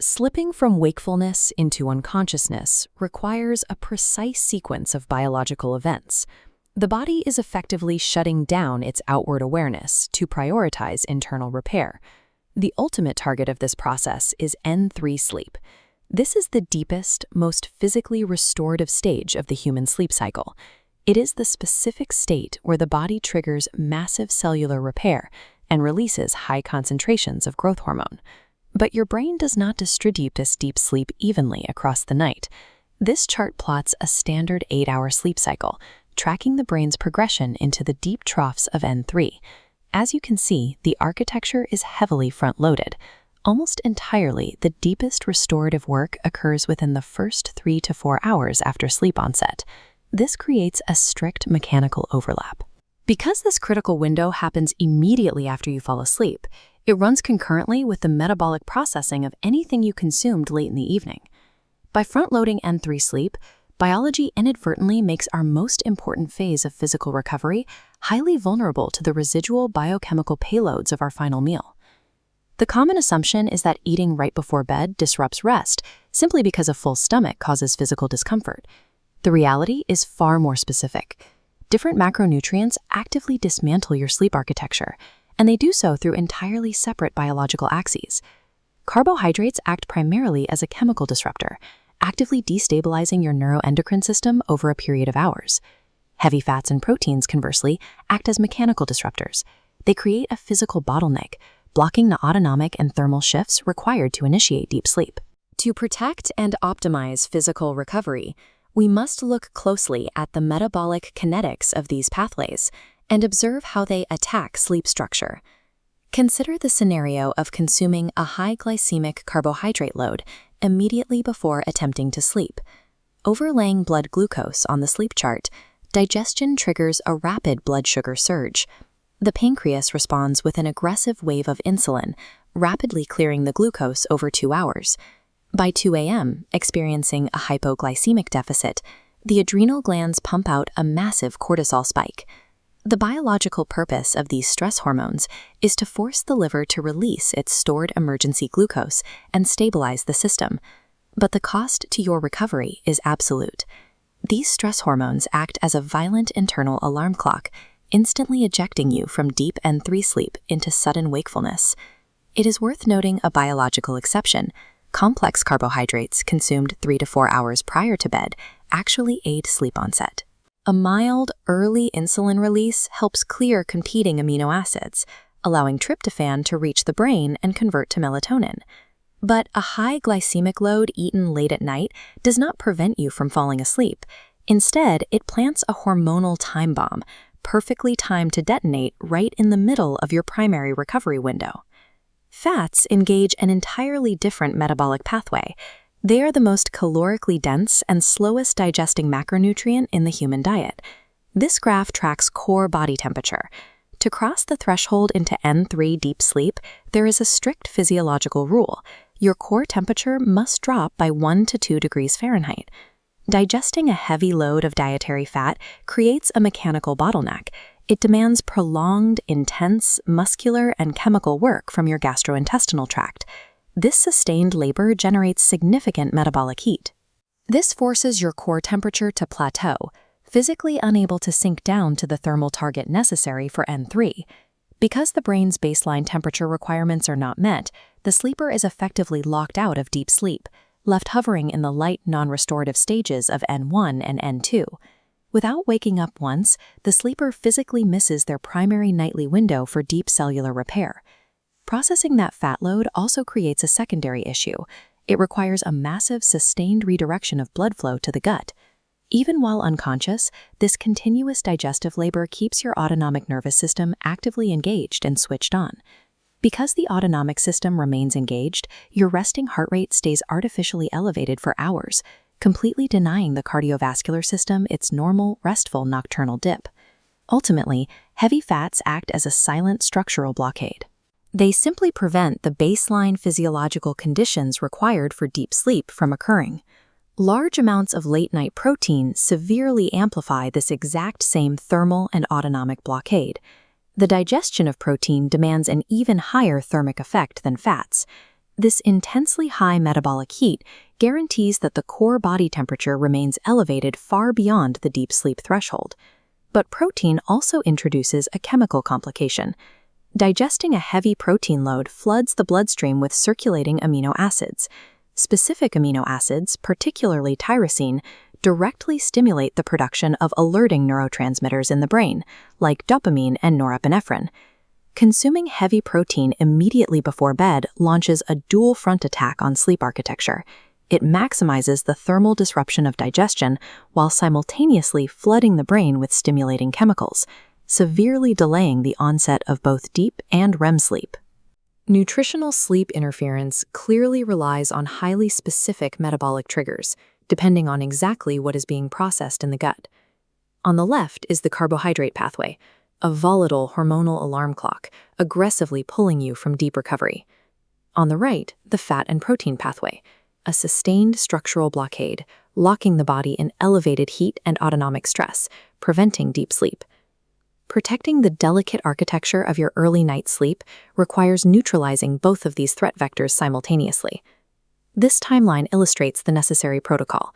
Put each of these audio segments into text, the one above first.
Slipping from wakefulness into unconsciousness requires a precise sequence of biological events. The body is effectively shutting down its outward awareness to prioritize internal repair. The ultimate target of this process is N3 sleep. This is the deepest, most physically restorative stage of the human sleep cycle. It is the specific state where the body triggers massive cellular repair and releases high concentrations of growth hormone. But your brain does not distribute this deep sleep evenly across the night. This chart plots a standard 8-hour sleep cycle, tracking the brain's progression into the deep troughs of N3. As you can see, the architecture is heavily front-loaded. Almost entirely, the deepest restorative work occurs within the first 3 to 4 hours after sleep onset. This creates a strict mechanical overlap. Because this critical window happens immediately after you fall asleep, it runs concurrently with the metabolic processing of anything you consumed late in the evening. By front-loading N3 sleep, biology inadvertently makes our most important phase of physical recovery highly vulnerable to the residual biochemical payloads of our final meal. The common assumption is that eating right before bed disrupts rest simply because a full stomach causes physical discomfort. The reality is far more specific. Different macronutrients actively dismantle your sleep architecture, and they do so through entirely separate biological axes. Carbohydrates act primarily as a chemical disruptor, actively destabilizing your neuroendocrine system over a period of hours. Heavy fats and proteins, conversely, act as mechanical disruptors. They create a physical bottleneck, blocking the autonomic and thermal shifts required to initiate deep sleep. To protect and optimize physical recovery, we must look closely at the metabolic kinetics of these pathways and observe how they attack sleep structure. Consider the scenario of consuming a high-glycemic carbohydrate load immediately before attempting to sleep. Overlaying blood glucose on the sleep chart, digestion triggers a rapid blood sugar surge. The pancreas responds with an aggressive wave of insulin, rapidly clearing the glucose over 2 hours. By 2 a.m., experiencing a hypoglycemic deficit, the adrenal glands pump out a massive cortisol spike. The biological purpose of these stress hormones is to force the liver to release its stored emergency glucose and stabilize the system. But the cost to your recovery is absolute. These stress hormones act as a violent internal alarm clock, instantly ejecting you from deep N3 sleep into sudden wakefulness. It is worth noting a biological exception. Complex carbohydrates consumed 3 to 4 hours prior to bed actually aid sleep onset. A mild, early insulin release helps clear competing amino acids, allowing tryptophan to reach the brain and convert to melatonin. But a high glycemic load eaten late at night does not prevent you from falling asleep. Instead, it plants a hormonal time bomb, perfectly timed to detonate right in the middle of your primary recovery window. Fats engage an entirely different metabolic pathway. They are the most calorically dense and slowest digesting macronutrient in the human diet. This graph tracks core body temperature. To cross the threshold into N3 deep sleep, there is a strict physiological rule. Your core temperature must drop by 1 to 2 degrees Fahrenheit. Digesting a heavy load of dietary fat creates a mechanical bottleneck. It demands prolonged, intense, muscular, and chemical work from your gastrointestinal tract. This sustained labor generates significant metabolic heat. This forces your core temperature to plateau, physically unable to sink down to the thermal target necessary for N3. Because the brain's baseline temperature requirements are not met, the sleeper is effectively locked out of deep sleep, left hovering in the light, non-restorative stages of N1 and N2. Without waking up once, the sleeper physically misses their primary nightly window for deep cellular repair. Processing that fat load also creates a secondary issue. It requires a massive, sustained redirection of blood flow to the gut. Even while unconscious, this continuous digestive labor keeps your autonomic nervous system actively engaged and switched on. Because the autonomic system remains engaged, your resting heart rate stays artificially elevated for hours, completely denying the cardiovascular system its normal, restful nocturnal dip. Ultimately, heavy fats act as a silent structural blockade. They simply prevent the baseline physiological conditions required for deep sleep from occurring. Large amounts of late-night protein severely amplify this exact same thermal and autonomic blockade. The digestion of protein demands an even higher thermic effect than fats. This intensely high metabolic heat guarantees that the core body temperature remains elevated far beyond the deep sleep threshold. But protein also introduces a chemical complication. Digesting a heavy protein load floods the bloodstream with circulating amino acids. Specific amino acids, particularly tyrosine, directly stimulate the production of alerting neurotransmitters in the brain, like dopamine and norepinephrine. Consuming heavy protein immediately before bed launches a dual front attack on sleep architecture. It maximizes the thermal disruption of digestion while simultaneously flooding the brain with stimulating chemicals, severely delaying the onset of both deep and REM sleep. Nutritional sleep interference clearly relies on highly specific metabolic triggers, depending on exactly what is being processed in the gut. On the left is the carbohydrate pathway, a volatile hormonal alarm clock, aggressively pulling you from deep recovery. On the right, the fat and protein pathway, a sustained structural blockade, locking the body in elevated heat and autonomic stress, preventing deep sleep. Protecting the delicate architecture of your early night sleep requires neutralizing both of these threat vectors simultaneously. This timeline illustrates the necessary protocol,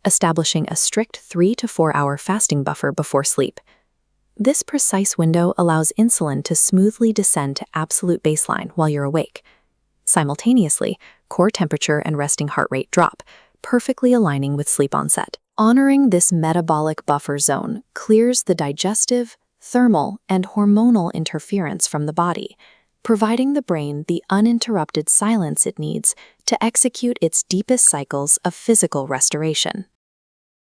establishing a strict 3 to 4 hour fasting buffer before sleep. This precise window allows insulin to smoothly descend to absolute baseline while you're awake. Simultaneously, core temperature and resting heart rate drop, perfectly aligning with sleep onset. Honoring this metabolic buffer zone clears the digestive, thermal, and hormonal interference from the body, providing the brain the uninterrupted silence it needs to execute its deepest cycles of physical restoration.